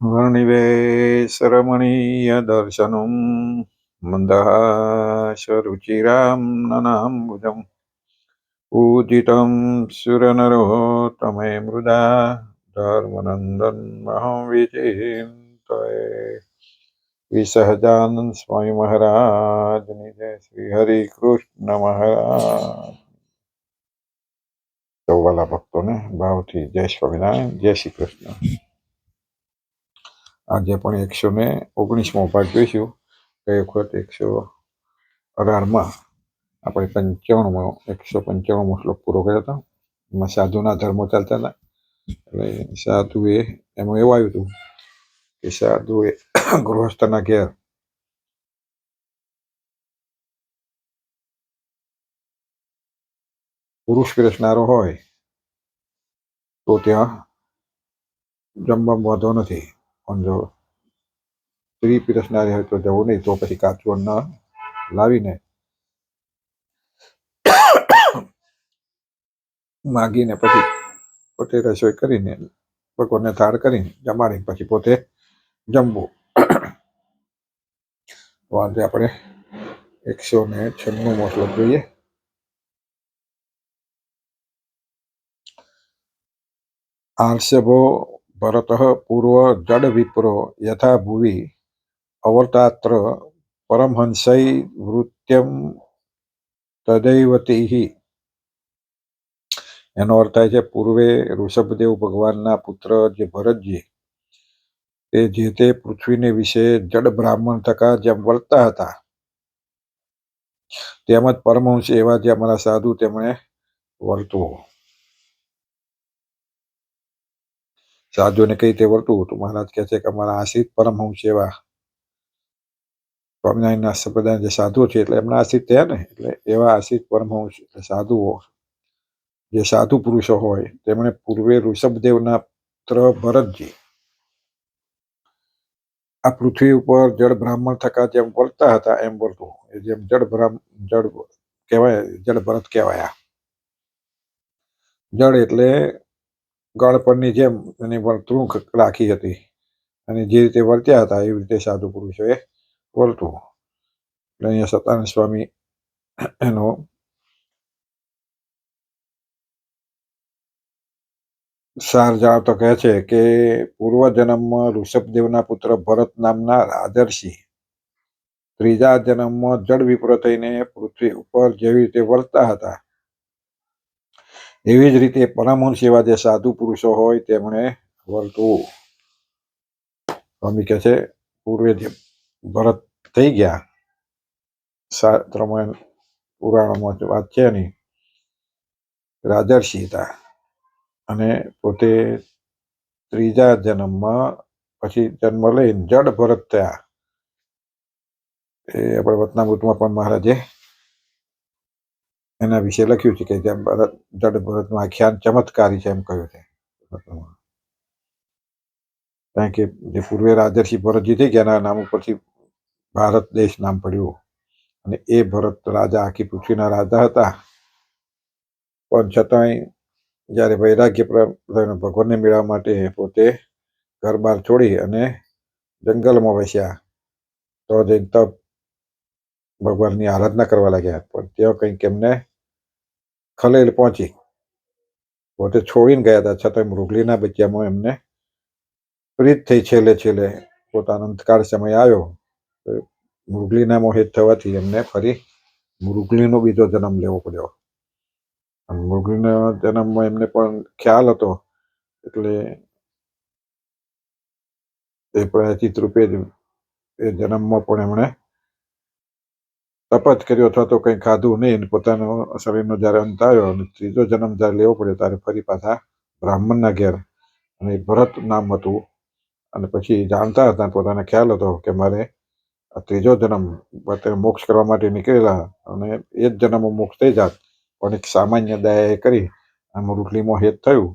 वर्णिवेशरमणीयदर्शनं मन्दहासरुचिरां ननाम्बुजं पूजितं सुरनरोत्तमे मृदा धर्मनन्दन्महं विचिन्तये। विसहजानंद स्वामी महाराज जय श्री हरि कृष्ण महाराज। સૌવાલા ભક્તોને ભાવથી જય સ્વામિનારાયણ, જય શ્રી કૃષ્ણ। આજે પણ 119મો ભાગ જોઈશું। ગઈ વખત 118માં આપણે 195મો શ્લોક પૂરો કર્યો હતો। એમાં સાધુના ધર્મો ચાલતા હતા। એટલે સાધુએ એમાં એવું આવ્યું હતું કે સાધુએ ગૃહસ્થના ઘેર પુરુષ પીરસનારો હોય તો ત્યાં જમવા વાંધો નથી, પણ જો સ્ત્રી પીરસનારી હોય તો જવું નહીં। તો પછી કાચું અન્ન લાવીને માગીને પછી પોતે રસોઈ કરીને ભગવાનને થાળ કરીને જમાડીને પછી પોતે જમવું। તો આજે આપણે 196મો શ્લોક જોઈએ। આર્ષભો ભરતઃ પૂર્વ જડ વિપ્રો યથા ભુવિ અવર્તાત્ર પરમહંસૈ વૃત્યમ તદૈવતિઃ। એનો અર્થ થાય છે, પૂર્વે ઋષભદેવ ભગવાનના પુત્ર જે ભરતજી તે જે તે પૃથ્વીને વિશે જડ બ્રાહ્મણ થકા જેમ વર્તતા હતા, તેમજ પરમહંસ એવા જે અમારા સાધુ તેમણે વર્તવું। સાધુને કઈ રીતે વર્તવું તો મહારાજ કહે છે કે અમારા આશ્રિત પરમહંસ એવા સ્વામિનારાયણના સંપ્રદાય જે સાધુ છે એટલે એમના આશ્રિત થયા ને, એટલે એવા આશ્રિત પરમહંસ એટલે સાધુઓ જે સાધુ પુરુષો હોય તેમણે પૂર્વે ઋષભદેવના પુત્ર ભરતજી આ પૃથ્વી ઉપર જડ બ્રાહ્મણ થકા જેમ વર્તતા હતા એમ વર્તવું। જેમ જડ કહેવાય, જડ ભરત કહેવાયા। જડ એટલે ગળપણની જેમ એની વર્તણૂક રાખી હતી અને જે રીતે વર્ત્યા હતા એવી રીતે સાધુ પુરુષોએ વર્તવું। એટલે અહીંયા સતાનંદ સ્વામી એનો સાર જાણતો કહે છે કે પૂર્વજન્મમાં ઋષભદેવના પુત્ર ભરત નામના રાજર્ષિ ત્રીજા જન્મમાં જડ વિપ્ર થઈને પૃથ્વી ઉપર જેવી રીતે વર્તતા હતા એવી જ રીતે પરમહંસ એવા જે સાધુ પુરુષો હોય તેમણે વર્તવું। સ્વામી કહે છે પૂર્વે જે ભરત થઈ ગયા, શાસ્ત્રમાં પુરાણોમાં વાત છે એની, રાજર્ષિ હતા અને પોતે ત્રીજા જન્મમાં પછી જન્મ લઈને જડ ભરત થયા। એ આપણે વતનામૃતમાં પણ મહારાજે એના વિશે લખ્યું છે કે જેમ ભરત જડ ભરતનું આખ્યાન ચમત્કારી છે એમ કહ્યું છે। કારણ કે જે પૂર્વે રાજર્ષિ ભરતજી થઈ ગયા નામ ઉપરથી ભારત દેશ નામ પડ્યું અને એ ભરત રાજા આખી પૃથ્વીના રાજા હતા, પણ છતાંય જ્યારે વૈરાગ્ય ભગવાનને મેળવવા માટે પોતે ઘર બાર છોડી અને જંગલમાં વસ્યા, તો જઈને તપ ભગવાનની આરાધના કરવા લાગ્યા। પણ ત્યાં કંઈક એમને ખલેલ પહોંચી, પોતે છોડીને ગયા હતા છતાં મૃગલીના બચ્ચામાં એમને પ્રીત થઈ। છેલ્લે પોતાનો અંતકાળ સમય આવ્યો તો મૃગલીના મોહિત થવાથી એમને ફરી મૃગલીનો બીજો જન્મ લેવો પડ્યો। મૃગલીના જન્મમાં એમને પણ ખ્યાલ હતો એટલે એ પ્રાયચિત રૂપે એ જન્મમાં પણ એમણે તપ જ કર્યો અથવા તો કંઈ ખાધું નહીં। પોતાનો શરીરનો જ્યારે અંત આવ્યો અને ત્રીજો જન્મ જ્યારે લેવો પડ્યો ત્યારે ફરી પાછા બ્રાહ્મણના ઘેર, અને ભરત નામ હતું, અને પછી જાણતા હતા, પોતાને ખ્યાલ હતો કે મારે આ ત્રીજો જન્મ મોક્ષ કરવા માટે નીકળેલા અને એ જ જન્મમાં મોક્ષ થઈ જાત, પણ એક સામાન્ય દયાએ કરી આ મૃગલીમાં હેત થયું,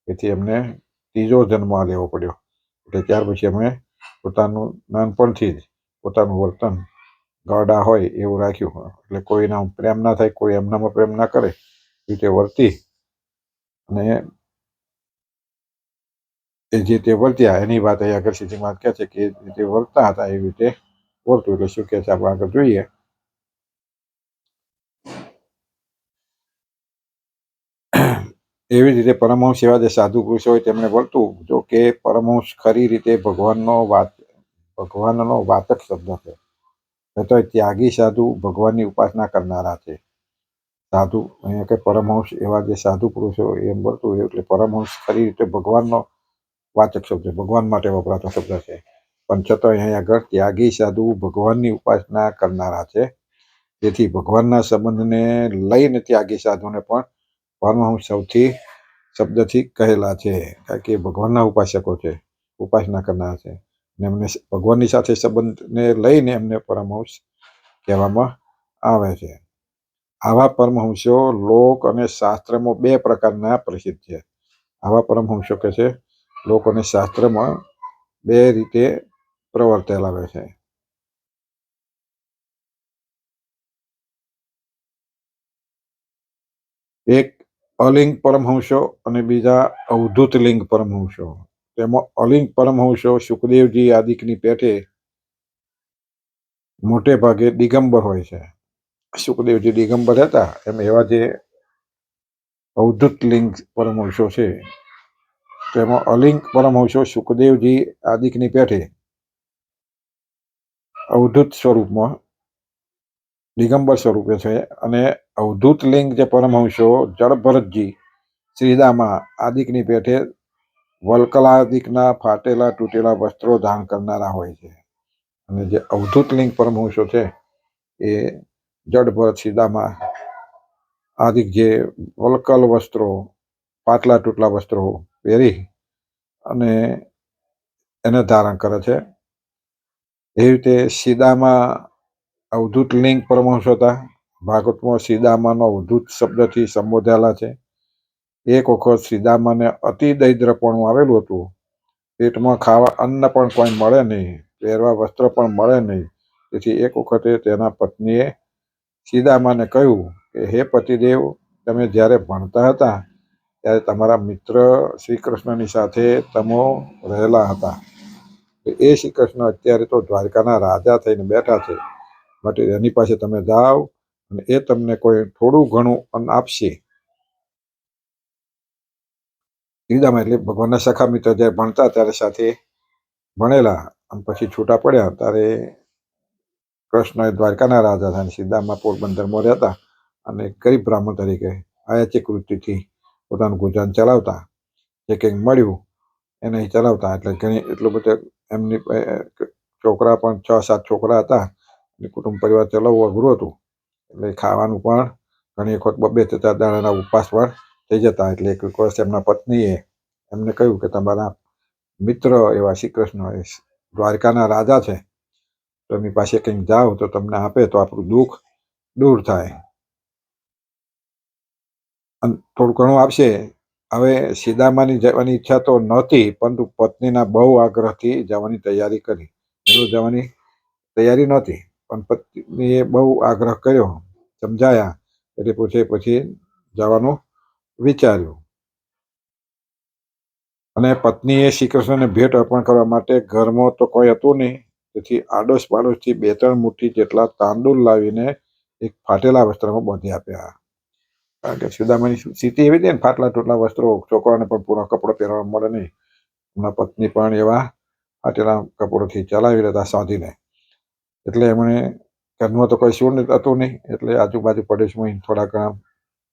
એથી એમને ત્રીજો જન્મ લેવો પડ્યો। એટલે ત્યાર પછી એમણે પોતાનું નાનપણથી જ પોતાનું વર્તન ગરડા હોય એવું રાખ્યું। એટલે કોઈના પ્રેમ ના થાય, કોઈ એમનામાં પ્રેમ ના કરે, એ રીતે વર્તી અને એ જે તે વર્ત્યા એની વાત અહીં આગળ સીધી વાત કહે છે કે એ રીતે વર્તતા હતા એવી રીતે વર્તું. એટલે શું કહે છે આપણે આગળ જોઈએ. એવી જ રીતે પરમહંસ એવા જે સાધુ પુરુષ હોય તેમણે વર્તું. જો કે પરમહંસ ખરી રીતે ભગવાનનો વાચક શબ્દ છે. તો ત્યાગી સાધુ ભગવાનની ઉપાસના કરનારા છે. સાધુ અહીંયા કે પરમહંસ એવા જે સાધુ પુરુષો એમ વર્તું. એટલે પરમહંસ ખરી રીતે ભગવાનનો વાચક શબ્દ, ભગવાન માટે વપરાતો શબ્દ છે. પણ છતાં અહીંયા આગળ ત્યાગી સાધુ ભગવાનની ઉપાસના કરનારા છે. જેથી ભગવાનના સંબંધને લઈને ત્યાગી સાધુને પણ પરમહંસ સૌથી શબ્દથી કહેલા છે. કારણ કે ભગવાનના ઉપાસકો છે, ઉપાસના કરનારા છે. અને એમને ભગવાનની સાથે સંબંધને લઈને એમને પરમહંસ કહેવામાં આવે છે. આવા પરમહંસો લોક અને શાસ્ત્રમાં બે પ્રકારના પ્રસિદ્ધ છે. આવા પરમહંસો કે છે લોક અને શાસ્ત્રમાં બે રીતે પ્રવર્તેલા આવે છે. એક અલિંગ પરમહંસો અને બીજા અવધૂત લિંગ પરમહંસો. તેમાં અલિંગ પરમહંસો સુખદેવજી આદિકની પેઠે મોટે ભાગે દિગંબર હોય છે. સુખદેવજી દિગંબર હતા એમ એવા જે અવધૂત લિંગ પરમહંસો છે તેમાં અલિંગ પરમહંસો સુખદેવજી આદિકની પેઠે અવધૂત સ્વરૂપમાં દિગંબર સ્વરૂપે છે. અને અવધૂત લિંગ જે પરમહંસો જળભરતજી શ્રીદામા આદિકની પેઠે વલ્કલાદિકના ફાટેલા તૂટેલા વસ્ત્રો ધારણ કરનારા હોય છે. અને જે અવધૂત લિંગ પરમહંસો છે એ જળભરત શ્રીદામા આદિક જે વલ્કલ વસ્ત્રો, પાટલા તૂટલા વસ્ત્રો પહેરી અને એને ધારણ કરે છે. એવી રીતે સીદામાં અવધૂત લિંગ પરમહંસ હતા. ભાગવતમાં સીદામાનો અવધૂત શબ્દથી સંબોધાયેલા છે. એક વખત સીદામાને અતિ દરિદ્રપણું આવેલું હતું. પેટમાં ખાવા અન્ન પણ કોઈ મળે નહીં, પહેરવા વસ્ત્ર પણ મળે નહીં. તેથી એક વખતે તેના પત્નીએ સીદામાને કહ્યું કે હે પતિદેવ, તમે જ્યારે ભણતા હતા ત્યારે તમારા મિત્ર શ્રી કૃષ્ણની સાથે તમે રહેલા હતા. એ શ્રી કૃષ્ણ અત્યારે તો દ્વારકાના રાજા થઈને બેઠા છે, માટે એની પાસે તમે જાઓ અને એ તમને કોઈ થોડું ઘણું અન્ન આપશે. સીદામા એટલે ભગવાનના સખા મિત્ર જ્યારે ભણતા ત્યારે સાથે ભણેલા અને પછી છૂટા પડ્યા ત્યારે કૃષ્ણ એ દ્વારકાના રાજા હતા અને સીદામા પોરબંદરમાં રહેતા અને ગરીબ બ્રાહ્મણ તરીકે આયાચી વૃત્તિથી પોતાનું ગુજરાન ચલાવતા. જે કંઈક મળ્યું એને ચલાવતા. એટલે ઘણી એટલું બધું એમની છોકરા પણ 6-7 છોકરા હતા. કુટુંબ પરિવાર ચલાવવું અઘરું હતું. એટલે ખાવાનું પણ ઘણી વખત 2-3 દાડાના ઉપવાસ પણ થઈ જતા. એટલે એક વર્ષ એમના પત્નીએ એમને કહ્યું કે તમારા મિત્ર એવા શ્રી કૃષ્ણ એ દ્વારકાના રાજા છે, તો એમની પાસે કંઈક જાઓ તો તમને આપે તો આપણું દુઃખ દૂર થાય. અને થોડું ઘણું આપશે. હવે સીદામાની જવાની ઈચ્છા તો નહોતી, પરંતુ પત્નીના બહુ આગ્રહથી જવાની તૈયારી કરી. જવાની તૈયારી નહોતી, પણ પત્નીએ બહુ આગ્રહ કર્યો, સમજાયા એટલે પછી જવાનું વિચાર્યું. અને પત્નીએ શ્રી કૃષ્ણને ભેટ અર્પણ કરવા માટે ઘરમાં તો કોઈ હતું નહીં. તેથી આડોશ પાડોશથી 2-3 મુઠ્ઠી જેટલા તાંદૂળ લાવીને એક ફાટેલા વસ્ત્રમાં બાંધી આપ્યા. કારણ કે સુદામાની સ્થિતિ એવી હતી ને, ફાટલા તૂટલા વસ્ત્રો, છોકરાને પણ પૂરા કપડો પહેરવા મળે નહીં. એમના પત્ની પણ એવા ફાટેલા કપડોથી ચલાવી લેતા સાધીને. એટલે એમણે ઘરમાં તો કોઈ સૂર હતું નહીં. એટલે આજુબાજુ પડોશમાં થોડા ઘણા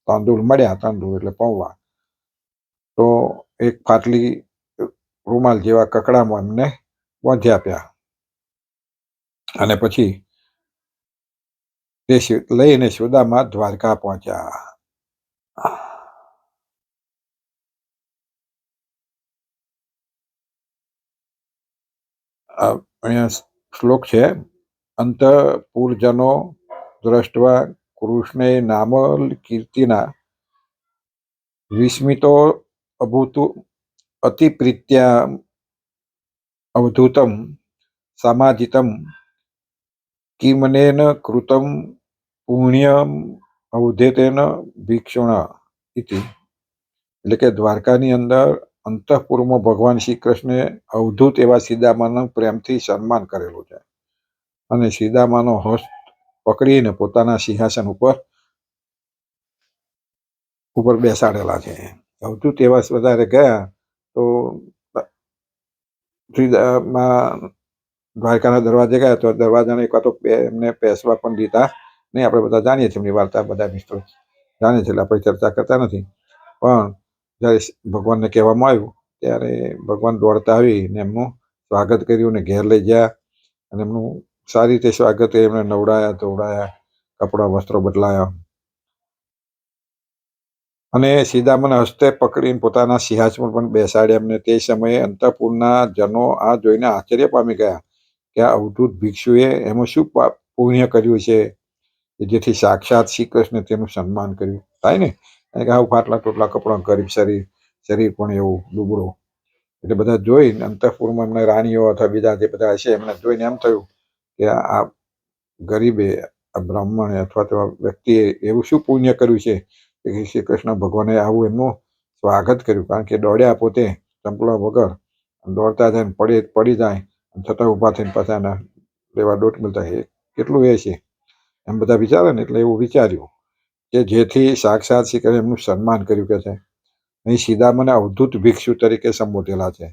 તાંદૂળ મળ્યા. તાંદૂળ એટલે પૌવા. તો એક ફાટલી રૂમાલ જેવા કકડામાં એમને બાંધી આપ્યા. અને પછી તે લઈને સુદામા દ્વારકા પહોંચ્યા. અહીંયા શ્લોક છે. અંતઃપુરજનો દ્રષ્ટવા કૃષ્ણે નામ કીર્તિના વિસ્મિતો અભૂત અતિપ્રીત્યા અવધૂતમ સમાજિતમ કિમનેન કૃતમ પુણ્યમ અવધેતેન ભિક્ષુણા ઇતિ. એટલે કે દ્વારકાની અંદર અંતઃપુરમાં ભગવાન શ્રી કૃષ્ણે અવધૂત એવા સીતામાનું પ્રેમથી સન્માન કરેલું છે અને સીતામાનો હસ્ત પકડીને પોતાના સિંહાસન ઉપર બેસાડેલા છે. અવધૂત એવા વધારે ગયા તો દ્વારકાના દરવાજે ગયા તો દરવાજાને એક તો એમને પેસવા પણ દીધા નહીં. આપણે બધા જાણીએ છીએ એમની વાર્તા, બધા મિત્રો જાણીએ છીએ એટલે આપણે ચર્ચા કરતા નથી. પણ જ્યારે ભગવાનને કહેવામાં આવ્યું ત્યારે ભગવાન દોડતા આવીને એમનું સ્વાગત કર્યું ને ઘેર લઈ ગયા અને એમનું સારી રીતે સ્વાગત કર્યું. એમને નવડાયા ધોવડાયા, કપડાં વસ્ત્રો બદલાયા અને સીતામાના હસ્તે પકડીને પોતાના સિંહાસન પણ બેસાડ્યા એમને. તે સમયે અંતઃપુરના જનો આ જોઈને આશ્ચર્ય પામી ગયા કે આ અવધૂત ભિક્ષુએ એમાં શું પુણ્ય કર્યું છે જેથી સાક્ષાત શ્રી કૃષ્ણે તેનું સન્માન કર્યું. થાય ને, આવું ફાટલા ટોટલા કપડાં, ગરીબ શરીર પણ એવું દુબળું. એટલે બધા જોઈને અંતઃપુરમાં એમને રાણીઓ અથવા બીજા જે બધા હશે એમને જોઈને એમ થયું કે આ ગરીબે, આ બ્રાહ્મણે અથવા તો વ્યક્તિએ એવું શું પુણ્ય કર્યું છે કે શ્રી કૃષ્ણ ભગવાને આવું એમનું સ્વાગત કર્યું. કારણ કે દોડ્યા પોતે ચંપલા વગર, દોડતા જાય પડી જાય છતાં ઊભા થઈને પાછા એના લેવા દોટ મળતા. કેટલું એ છે એમ બધા વિચારે ને. એટલે એવું વિચાર્યું કે જેથી સાક્ષાત શ્રી કૃષ્ણે એમનું સન્માન કર્યું. કે છે અહીં સીતામાને અવધૂત ભિક્ષુ તરીકે સંબોધેલા છે,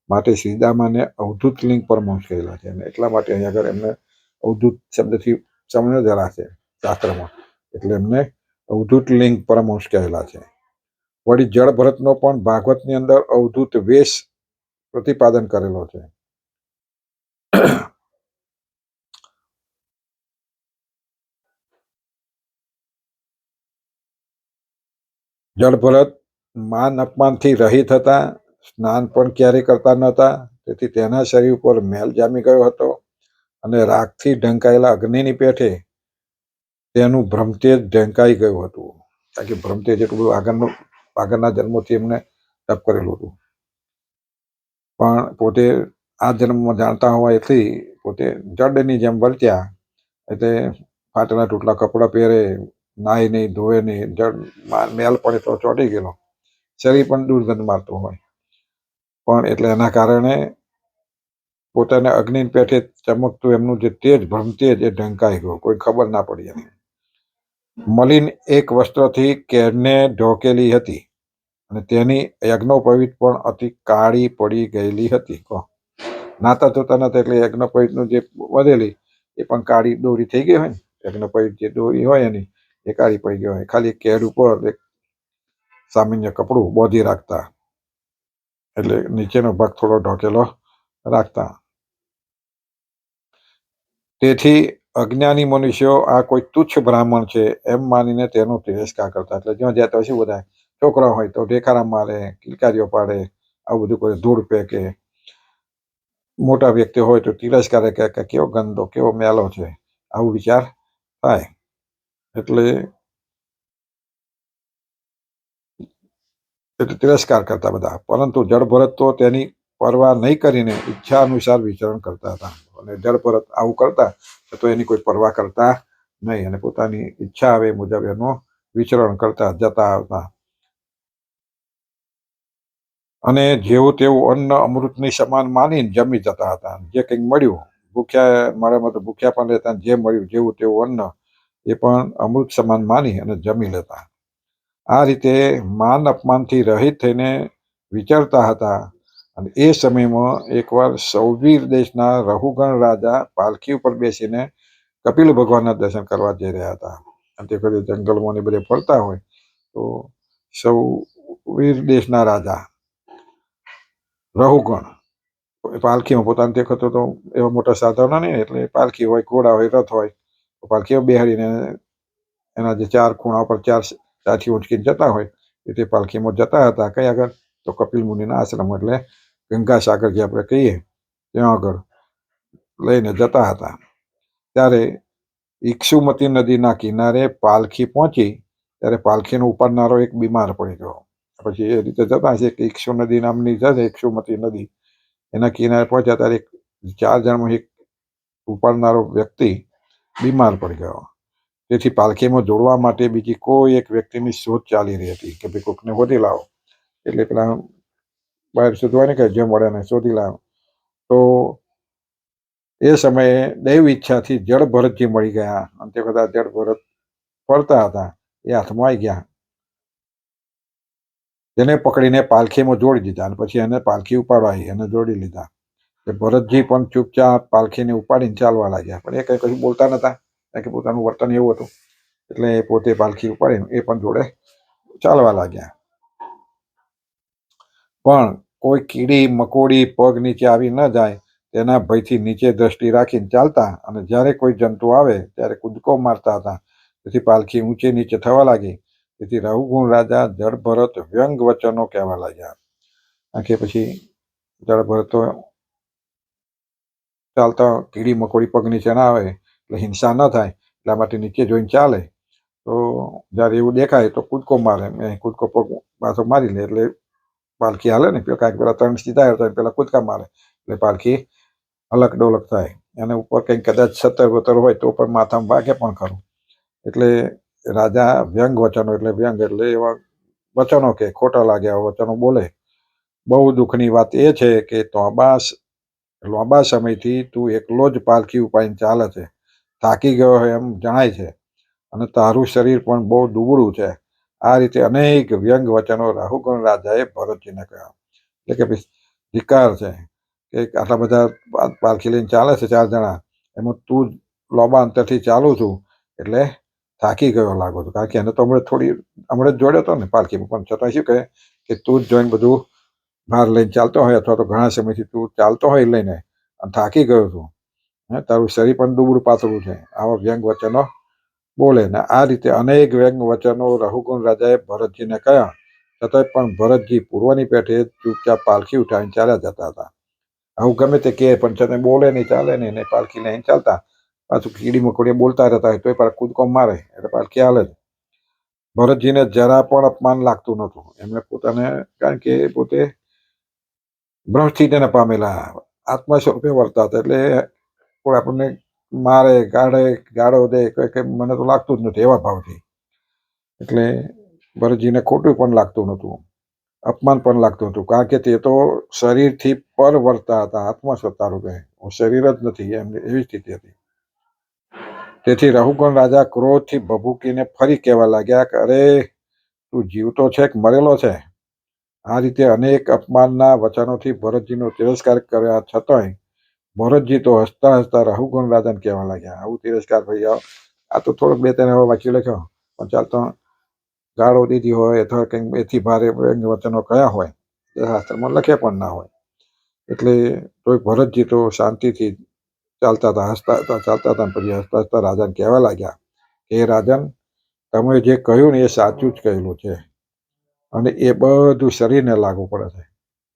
માટે સીતામાને અવધૂત લિંગ પરમહંસ કહેલા છે. અને એટલા માટે અહીં આગળ એમને અવધૂત શબ્દથી સમજેલા છે શાસ્ત્રમાં, એટલે એમને અવધૂત લિંગ પરમહંસ કહેલા છે. વળી જળ ભરતનો પણ ભાગવતની અંદર અવધૂત વેશ પ્રતિપાદન કરેલો છે. જળ ભરત માન અપમાનથી રહિત હતા, સ્નાન પણ ક્યારેય કરતા નહોતા. તેથી તેના શરીર ઉપર મેલ જામી ગયો હતો અને રાખથી ઢંકાયેલા અગ્નિની પેઠે તેનું ભ્રમતેજ ઢંકાઈ ગયું હતું. કારણ કે ભ્રમતેજ એટલું બધું આગળના જન્મોથી એમને તપ કરેલું હતું. પણ પોતે આ જન્મમાં જાણતા હોવાથી પોતે જડની જેમ વર્ત્યા. એટલે ફાટેલા તૂટલા કપડાં પહેરે, નાહી નહીં, ધોવે નહીં, જડ મેલ પડે તો ચોંટી ગયેલો, શરીર પણ દુર્ગંધ મારતું હોય. પણ એટલે એના કારણે પોતાને અગ્નિ પેઠે ચમકતું એમનું જે તેજ, ભ્રમતેજ એ ઢંકાઈ ગયું, કોઈ ખબર ના પડી એની. મલિન એક વસ્ત્રથી કેરને ઢોકેલી હતી અને તેની યજ્ઞોપવિત પણ અતિ કાળી પડી ગયેલી હતી. નાતા ધોતા નતા એટલે યજ્ઞોપવિતનું જે વધેલી એ પણ કાળી દોરી થઈ ગઈ હોય ને, યજ્ઞોપવિત જે દોરી હોય એની એ કાળી પડી ગઈ હોય. ખાલી કેર ઉપર એક સામાન્ય કપડું બોધી રાખતા, એટલે નીચેનો ભાગ થોડો ઢોકેલો રાખતા. તેથી અજ્ઞાની મનુષ્યો આ કોઈ તુચ્છ બ્રાહ્મણ છે એમ માનીને તેનો તિરસ્કાર કરતા. એટલે જ્યાં જતા શું બધા છોકરા હોય તો ઢેકારા મારે, કિલકારીઓ પાડે, આવું બધું કરે, ધૂળ ફેંકે. મોટા વ્યક્તિ હોય તો તિરસ્કાર કે કેવો ગંદો, કેવો મેલો છે, આવું વિચાર થાય. એટલે તિરસ્કાર કરતા બધા. પરંતુ જળ ભરત તો તેની પરવા નહીં કરીને ઈચ્છા અનુસાર વિચરણ કરતા હતા. અને જળ ભરત આવું કરતા તો એની કોઈ પરવા કરતા નહીં અને પોતાની ઈચ્છા આવે મુજબ એનું વિચરણ કરતા, જતા આવતા. અને જેવું તેવું અન્ન અમૃતની સમાન માનીને જમી જતા હતા. જે કંઈક મળ્યું, ભૂખ્યા મળ્યામાં તો ભૂખ્યા પણ રહેતા, જે મળ્યું જેવું તેવું અન્ન એ પણ અમૃત સમાન માની અને જમી લેતા. આ રીતે માન અપમાનથી રહિત થઈને વિચારતા હતા. અને એ સમયમાં એકવાર સૌવીર દેશના રહુગણ રાજા પાલખી ઉપર બેસીને કપિલ ભગવાનના દર્શન કરવા જઈ રહ્યા હતા. અને તે ફરી જંગલમાં બધે ફરતા હોય તો સૌવીર દેશના રાજા રહુગણ પાલખીમાં પોતાને દેખાતો તો એવા મોટા સાધનો નહીં, એટલે પાલખી હોય, ઘોડા હોય, રથ હોય, પાલખીમાં બેહાડીને એના જે ચાર ખૂણા પર ચારથી ઉંચકીને જતા હોય એ તે પાલખીમાં જતા હતા. કઈ આગળ તો કપિલ મુનિના આશ્રમ, એટલે ગંગાસાગર જે આપણે કહીએ ત્યાં આગળ લઈને જતા હતા. ત્યારે ઇક્ષુમતી નદીના કિનારે પાલખી પહોંચી ત્યારે પાલખીનો ઉપાડનારો એક બીમાર પડી ગયો. પછી એ રીતે જતા હશે કે ઇક્ષુ નદી નામની છે, ઇક્ષુમતી નદી, એના કિનારે પહોંચ્યા ત્યારે 4 જણમાં એક ઉપાડનારો વ્યક્તિ બીમાર પડી ગયો. તેથી પાલખીમાં જોડવા માટે બીજી કોઈ એક વ્યક્તિની શોધ ચાલી રહી હતી કે ભાઈ કોઈકને શોધી લાવો. એટલે પેલા બહાર શોધવાની કે જે મળે ને શોધી લાવ. તો એ સમયે દૈવ ઈચ્છાથી જડ ભરતજી મળી ગયા અને તે બધા જડ ભરત ફરતા હતા એ હાથમાં આવી ગયા. તેને પકડીને પાલખીમાં જોડી દીધા અને પછી એને પાલખી ઉપાડવા એને જોડી લીધા. ભરતજી પણ ચૂપચાપ પાલખીને ઉપાડીને ચાલવા લાગ્યા, પણ એ કઈ કશું બોલતા નતા, કારણ કે પોતાનું વર્તન એવું હતું. એટલે એ પોતે પાલખી ઉપાડીને એ પણ જોડે ચાલવા લાગ્યા. પણ કોઈ કીડી મકોડી પગ નીચે આવી ન જાય તેના ભયથી નીચે દ્રષ્ટિ રાખીને ચાલતા અને જ્યારે કોઈ જંતુ આવે ત્યારે કૂદકો મારતા હતા. તેથી પાલખી ઊંચી નીચે થવા લાગી. તેથી રઘુગુણ રાજા જડ ભરત વ્યંગ વચનો કહેવા લાગ્યા. આખે પછી જડ ભરતો ચાલતા કીડી મકોડી પગ નીચે ના આવે એટલે હિંસા ન થાય એટલા માટે નીચે જોઈને ચાલે. તો જ્યારે એવું દેખાય તો કૂદકો મારે, કૂદકો પગ પાછો મારી લે એટલે પાલખી હાલે ને. કાંઈક પેલા 3 સીધા હતા, પેલા કૂદકા મારે એટલે પાલખી અલગ ડોલક થાય. એને ઉપર કંઈક કદાચ 17 હોય તો પણ માથામાં વાગે પણ ખરું. એટલે રાજા વ્યંગ વચનો એટલે વ્યંગ એટલે એવા વચનો કે ખોટા લાગે એવા વચનો બોલે. બહુ દુઃખની વાત એ છે કે લાંબા સમયથી તું એકલો જ પાલખી ઉપાડીને ચાલે છે, થાકી ગયો હોય એમ જણાય છે અને તારું શરીર પણ બહુ દુબળું છે. આ રીતે અનેક વ્યંગ વચનો રાહુગણ રાજાએ ભરતજીને કહ્યા. એટલે કે ધિક્કાર છે કે આટલા બધા પાલખી લઈને ચાલે છે 4 જણા, એમાં તું લાંબા અંતરથી ચાલું છું એટલે થાકી ગયો લાગો છો. કારણ કે એને તો હમણાં જ જોડ્યો હતો ને પાલખીમાં, પણ છતાં શું કહે કે તું જ જોઈને બધું ભાર લઈને ચાલતો હોય અથવા તો ઘણા સમયથી તું ચાલતો હોય લઈને અને થાકી ગયો છું, તારું શરીર પણ દુબળું પાતળું છે. આવા વ્યંગ વચનો બોલે ને. આ રીતે અનેક વ્યંગ વચનો રઘુગુણ રાજાએ ભરતજીને કહ્યા, છતાંય પણ ભરતજી પૂર્વની પેઠે ચૂપચાપ પાલખી ઉઠાવીને ચાલ્યા જતા હતા. આવું ગમે તે કહે પણ છતાં બોલે નહીં, ચાલે નહીં, ને પાલખી લઈને ચાલતા. પાછું કીડી મકોડી બોલતા રહેતા હોય તોય પાછું કૂદકો મારે એટલે પાલખી હાલે જ. ભરતજીને જરા પણ અપમાન લાગતું નહોતું. એમને પોતાને, કારણ કે પોતે ભ્રષ્ટ તેને પામેલા આત્મ સ્વરૂપે વર્તા હતા. એટલે કોઈ આપણને મારે ગાળો દે કઈ મને તો લાગતું જ નથી એવા ભાવથી. એટલે ભરતજીને ખોટું પણ લાગતું નહોતું, અપમાન પણ લાગતું હતું, કારણ કે તે તો શરીરથી પર વર્તા હતા, આત્મસત્તા રૂપે. શરીર જ નથી એવી સ્થિતિ હતી. તેથી રઘુગણ રાજા ક્રોધથી ભભૂકીને ફરી કહેવા લાગ્યા કે અરે તું જીવતો છે કે મરેલો છે? આ રીતે અનેક અપમાનના વચનોથી ભરતજીનો તિરસ્કાર કર્યા છતાંય ભરતજી તો હસતા હસતા રઘુગણ રાજાને કહેવા લાગ્યા, આવું તિરસ્કાર ભાઈ, આ તો થોડોક 2-3 વાક્યો લખ્યો પણ ચાલતો ગાળો દીધી હોય અથવા કંઈક એથી ભારે વચનો કયા હોય એ શાસ્ત્રમાં લખ્યા પણ ના હોય. એટલે તોય ભરતજી તો શાંતિથી ચાલતા હતા, હસતા હતા, ચાલતા હતા. પછી હસતા હસતા રાજાને કહેવા લાગ્યા કે રાજન, તમે જે કહ્યું ને એ સાચું જ કહેલું છે અને એ બધું શરીરને લાગુ પડે છે.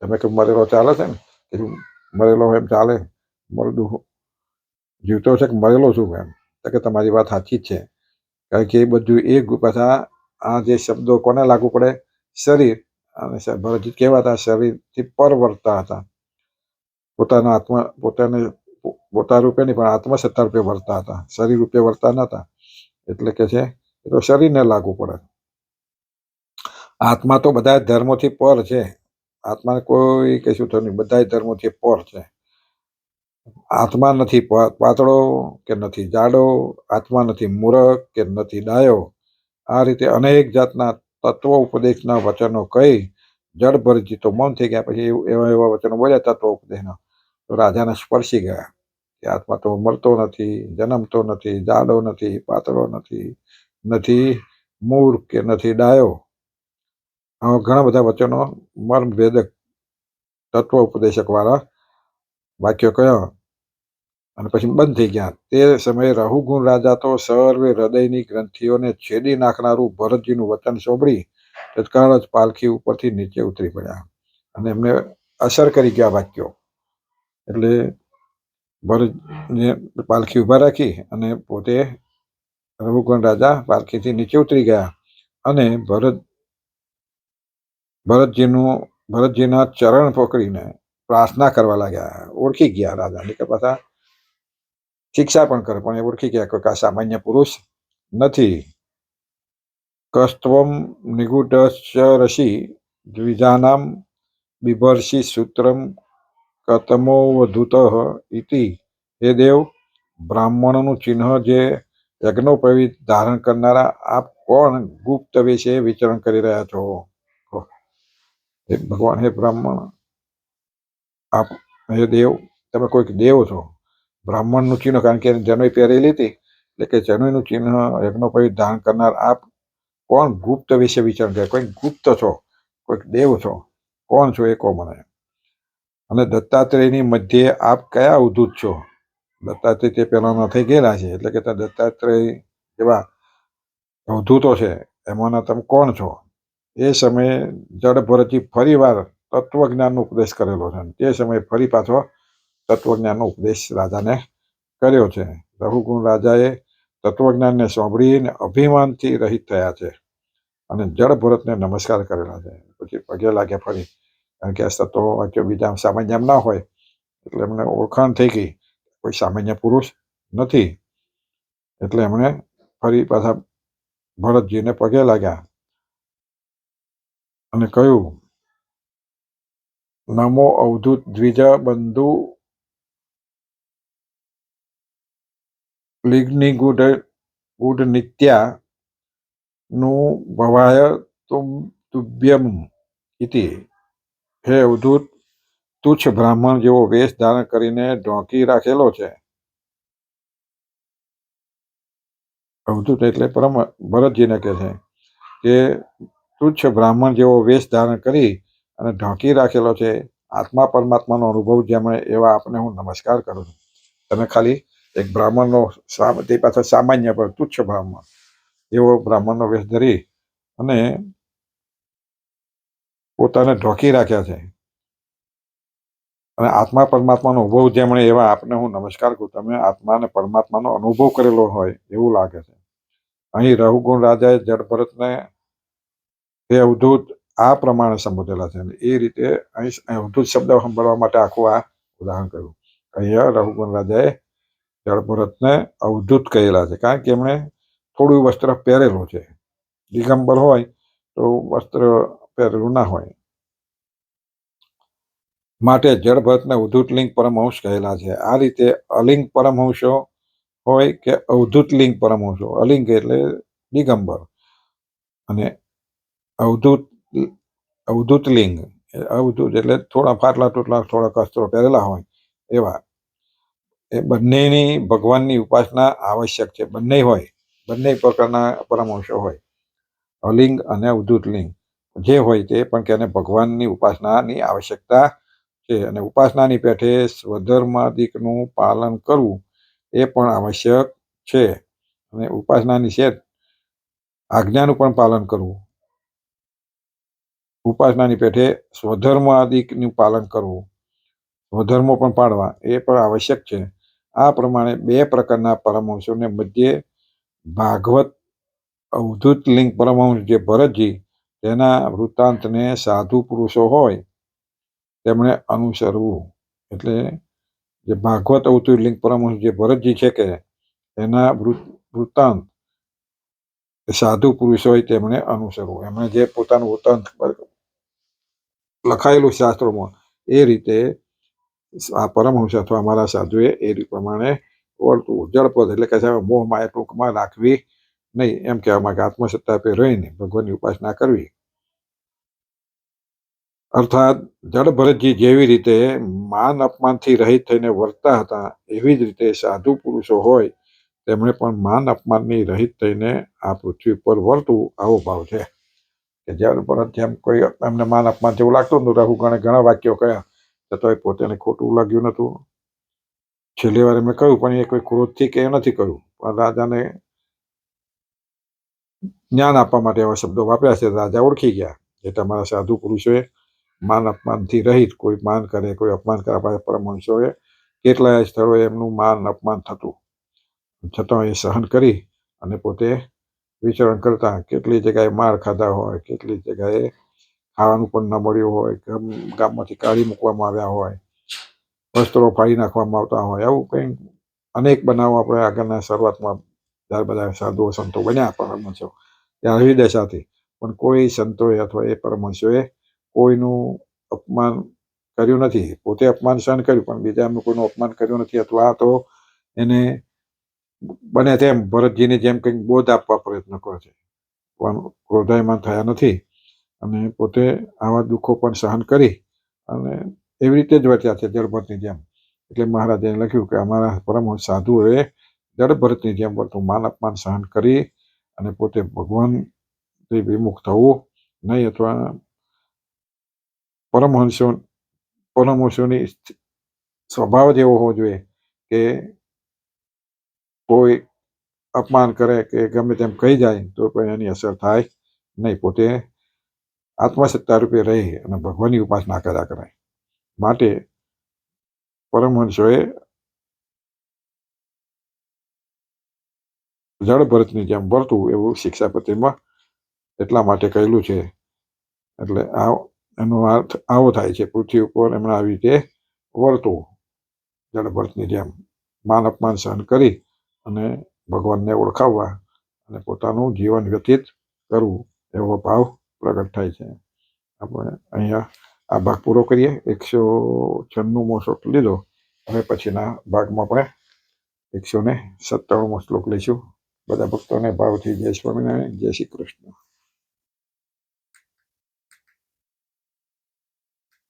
તમે કે મરેલો ચાલે છે ને, કીધું મરેલો એમ ચાલે, મરદું જીવતો છે કે મરેલો છું એમ? કે તમારી વાત સાચી જ છે, કારણ કે એ બધું એ પાછા આ જે શબ્દો કોને લાગુ પડે? શરીર. અને ભરતજી કેવા હતા? શરીરથી પર વર્તા હતા, પોતાના પોતા રૂપે નહીં પણ આત્મસત્તા રૂપે વર્તા હતા, શરીર રૂપે વર્તા નતા. એટલે કે છે એ તો શરીરને લાગુ પડે. આત્મા તો બધા ધર્મોથી પર છે. આત્માને કોઈ કશું થયું નહીં, બધા ધર્મોથી પર છે. આત્મા નથી પાતળો કે નથી જાડો, આત્મા નથી મૂરખ કે નથી ડાયો. આ રીતે અનેક જાતના તત્વ ઉપદેશના વચનો કહી જડ ભરતજી તો મૌન થઈ ગયા. પછી એવા વચનો બોલ્યા તત્વ ઉપદેશના, તો રાજાને સ્પર્શી ગયા કે આત્મા તો મરતો નથી, જન્મતો નથી, જાડો નથી, પાતળો નથી મૂર્ખ કે નથી ડાયો. આવા ઘણા બધા વચનો મર્મભેદક તત્વ ઉપદેશક વાળા વાક્યો કહ્યા અને પછી બંધ થઈ ગયા. તે સમયે રઘુગુણ રાજા તો સર્વે હૃદયની ગ્રંથિઓને છેદી નાખનારું ભરતજીનું વચન સાંભળી તત્કાળ જ પાલખી ઉપરથી નીચે ઉતરી પડ્યા અને એમને અસર કરી ગયા વાક્યો. એટલે ભરતને પાલખી ઉભા રાખી અને પોતે રઘુગણ રાજા પાલખીથી નીચે ઉતરી ગયા અને ભરતજીના ચરણ પકડીને પ્રાર્થના કરવા લાગ્યા. ઓળખી ગયા રાજા, કે પાછા શિક્ષા પણ કરે પણ એ ઓળખી ગયા કે આ સામાન્ય પુરુષ નથી. કસ્ત્વમ નિગુઢસ્ય ઋષિ દ્વિજાનામ बिभर्षि सूत्रम कतमोवधूत इति। हे देव, બ્રાહ્મણોનું ચિહ્ન જે યજ્ઞોપવિત ધારણ કરનારા આપ કોણ ગુપ્ત વિશે વિચરણ કરી રહ્યા છો? હે ભગવાન, હે બ્રાહ્મણ, આપ, હે દેવ, તમે કોઈક દેવ છો. બ્રાહ્મણનું ચિહ્ન, કારણ કે જનોઈ પહેરેલી હતી, એટલે કે જનોઈનું ચિહ્ન યજ્ઞોપવિત ધારણ કરનાર આપ કોણ ગુપ્ત વિશે વિચરણ કરે? કોઈક ગુપ્ત છો, કોઈક દેવ છો, કોણ છો એ કહો મને. અને દત્તાત્રેયની મધ્યે આપ કયા અવધૂત છો? દત્તાત્રેય તે પહેલાના થઈ ગયેલા છે, એટલે કે દત્તાત્રેય જેવા અવધૂતો છે એમાંના તમે કોણ છો? એ સમયે જડ ભરતજી ફરી વાર તત્વજ્ઞાનનો ઉપદેશ કરેલો છે. તે સમયે ફરી પાછો તત્વજ્ઞાનનો ઉપદેશ રાજાને કર્યો છે. રઘુકુળ રાજાએ તત્વજ્ઞાનને સાંભળીને અભિમાનથી રહિત થયા છે અને જડ ભરતને નમસ્કાર કરેલા છે. પછી પગે લાગ્યા ફરી, કારણ કે આ સતો વાક્યો બીજા સામાન્ય ના હોય એટલે એમને ઓળખાણ થઈ ગઈ, કોઈ સામાન્ય પુરુષ નથી. એટલે એમણે ફરી પાછા ભરતજીને પગે લાગ્યા અને કહ્યું, નમો અવધૂત દ્વિજ બંધુ લિગ્નિ ગુડ નિત્યા નું ભવાય તુભ્યમ ઇતિ. હે અવધૂત, તુચ્છ બ્રાહ્મણ જેવો વેશ ધારણ કરીને ઢોકી રાખેલો છે. અવધૂત એટલે પરમ ભરતજીને કહે છે કે તુચ્છ બ્રાહ્મણ જેવો વેશ ધારણ કરી અને ઢાંકી રાખેલો છે. આત્મા પરમાત્માનો અનુભવ જેમણે એવા આપને હું નમસ્કાર કરું છું. તમે ખાલી એક બ્રાહ્મણનો, તે પાછા સામાન્ય પર તુચ્છ બ્રાહ્મણ એવો બ્રાહ્મણનો વેશ ધરી અને પોતાને ઢોકી રાખ્યા છે. અને આત્મા પરમાત્માનો અનુભવ જેમણે એવા આપને હું નમસ્કાર કરું. તમે આત્મા અને પરમાત્માનો અનુભવ કરેલો હોય એવું લાગે છે. અહીં રઘુકુળ રાજાએ જડ ભરતને એ અવધૂત આ પ્રમાણે સંબોધેલા છે. એ રીતે અહીં અવધૂત શબ્દ સાંભળવા માટે આખું આ ઉદાહરણ કહ્યું. અહીંયા રઘુકુળ રાજાએ જડ ભરતને અવધૂત કહેલા છે, કારણ કે એમણે થોડું વસ્ત્ર પહેરેલું છે. દિગંબર હોય તો વસ્ત્ર પહેરેલું ના હોય, માટે જડ ભરતને અવધૂત લિંગ પરમહંસ કહેલા છે. આ રીતે અલિંગ પરમહંસો હોય કે અવધૂત લિંગ પરમહંસો. અલિંગ એટલે દિગંબર અને અવધૂત લિંગ, અવધૂત એટલે થોડા ફાટલા ટોટલા થોડા કસ્ત્રો પહેરેલા હોય એવા. એ બંનેની ભગવાનની ઉપાસના આવશ્યક છે. બંને હોય, બંને પ્રકારના પરમહંસો હોય, અલિંગ અને અવધૂત લિંગ જે હોય તે, પણ કે ભગવાનની ઉપાસનાની આવશ્યકતા છે. અને ઉપાસનાની પેઠે સ્વધર્માદિકનું પાલન કરવું એ પણ આવશ્યક છે. અને ઉપાસનાની છે આજ્ઞાનું પણ પાલન કરવું, ઉપાસનાની પેઠે સ્વધર્માદિકનું પાલન કરવું, સ્વધર્મો પણ પાળવા એ પણ આવશ્યક છે. આ પ્રમાણે બે પ્રકારના પરમહંસોને મધ્યે ભાગવત અવધૂત લિંગ પરમહંસ જે ભરતજી, તેના વૃત્તાંતને સાધુ પુરુષો હોય તેમણે અનુસરવું. એટલે જે ભાગવત અવધૂત લિંગ પરમહંસ જે ભરતજી છે કે એના વૃત્તાંત સાધુ પુરુષ હોય તેમણે અનુસરવું. એમણે જે પોતાનું વૃત્તાંત લખાયેલું શાસ્ત્રોમાં એ રીતે આ પરમહંસ અથવા અમારા સાધુએ એ રીતે પ્રમાણે વર્તવું. જળપદ એટલે કે મોહ માયા ટૂંકમાં રાખવી નહીં, એમ કહેવામાં કે આત્મસત્તા પે રહીને ભગવાનની ઉપાસના કરવી. અર્થાત જડ ભરતજી જેવી રીતે માન અપમાનથી રહિત થઈને વર્તતા હતા, એવી જ રીતે સાધુ પુરુષો હોય તેમણે પણ માન અપમાનની રહિત થઈને આ પૃથ્વી પર વર્તવું, આવો ભાવ છે. કે જડ ભરત જેમ કોઈ એમને માન અપમાન જેવું લાગતું હતું, રઘુગણે ઘણા વાક્યો કહ્યા છતાંય પોતાને ખોટું લાગ્યું નતું. છેલ્લી વાર એમને કહ્યું, પણ એ કોઈ ક્રોધથી કે નથી કહ્યું, પણ રાજાને જ્ઞાન આપવા માટે એવા શબ્દો વાપર્યા છે. રાજા ઓળખી ગયા કે તમારા સાધુ પુરુષોએ માન અપમાનથી રહિત, કોઈ માન કરે કોઈ અપમાન કરે. આપણા પરમહંસોએ કેટલાય સ્થળોએ એમનું માન અપમાન થતું, છતાં એ સહન કરી અને પોતે વિચરણ કરતા. કેટલી જગ્યાએ માર ખાધા હોય, કેટલી જગ્યાએ ખાવાનું પણ ન મળ્યું હોય, ગામમાંથી કાઢી મૂકવામાં આવ્યા હોય, વસ્ત્રો ફાડી નાખવામાં આવતા હોય, આવું કંઈ અનેક બનાવો આપણે આગળના શરૂઆતમાં જ્યારે બધા સાધુઓ સંતો બન્યા પરમહંસો ત્યાં આવી દશાથી, પણ કોઈ સંતોએ અથવા એ પરમહંસોએ કોઈનું અપમાન કર્યું નથી, પોતે અપમાન સહન કર્યું પણ બીજા કોઈનું અપમાન કર્યું નથી, અથવા તો એને બને તેમ ભરતજીને જેમ કંઈક બોધ આપવા પ્રયત્ન કરે છે, પણ ક્રોધાયમાન થયા નથી અને પોતે આવા દુઃખો પણ સહન કરી અને એવી રીતે જ વર્ત્યા છે જળભરતની જેમ. એટલે મહારાજે લખ્યું કે અમારા પરમહંસ સાધુઓએ જળભરતની જેમ વર્તવું, માન અપમાન સહન કરી અને પોતે ભગવાનથી વિમુખ થવું નહીં, અથવા પરમહંસોની સ્વભાવ જ એવો હોવો જોઈએ કે કોઈ અપમાન કરે કે ગમે તેમ કહી જાય તો પણ એની અસર થાય નહીં, પોતે આત્મસત્તા રૂપે રહી અને ભગવાનની ઉપાસના કર્યા કરે. માટે પરમહંસોએ જળભરતની જેમ વર્તવું એવું શિક્ષાપત્રીમાં એટલા માટે કહેલું છે. એટલે એનો અર્થ આવો થાય છે, પૃથ્વી ઉપર એમણે આવી રીતે વર્તવું, જળભરતની જેમ માન અપમાન સહન કરી અને ભગવાનને ઓળખાવવા અને પોતાનું જીવન વ્યતીત કરવું એવો ભાવ પ્રગટ થાય છે. આપણે અહીંયા આ ભાગ પૂરો કરીએ. 196મો શ્લોક લીધો. હવે પછીના ભાગમાં આપણે 197મો શ્લોક લઈશું. બધા ભક્તોને ભાવથી જય સ્વામિનારાયણ, જય શ્રી કૃષ્ણ.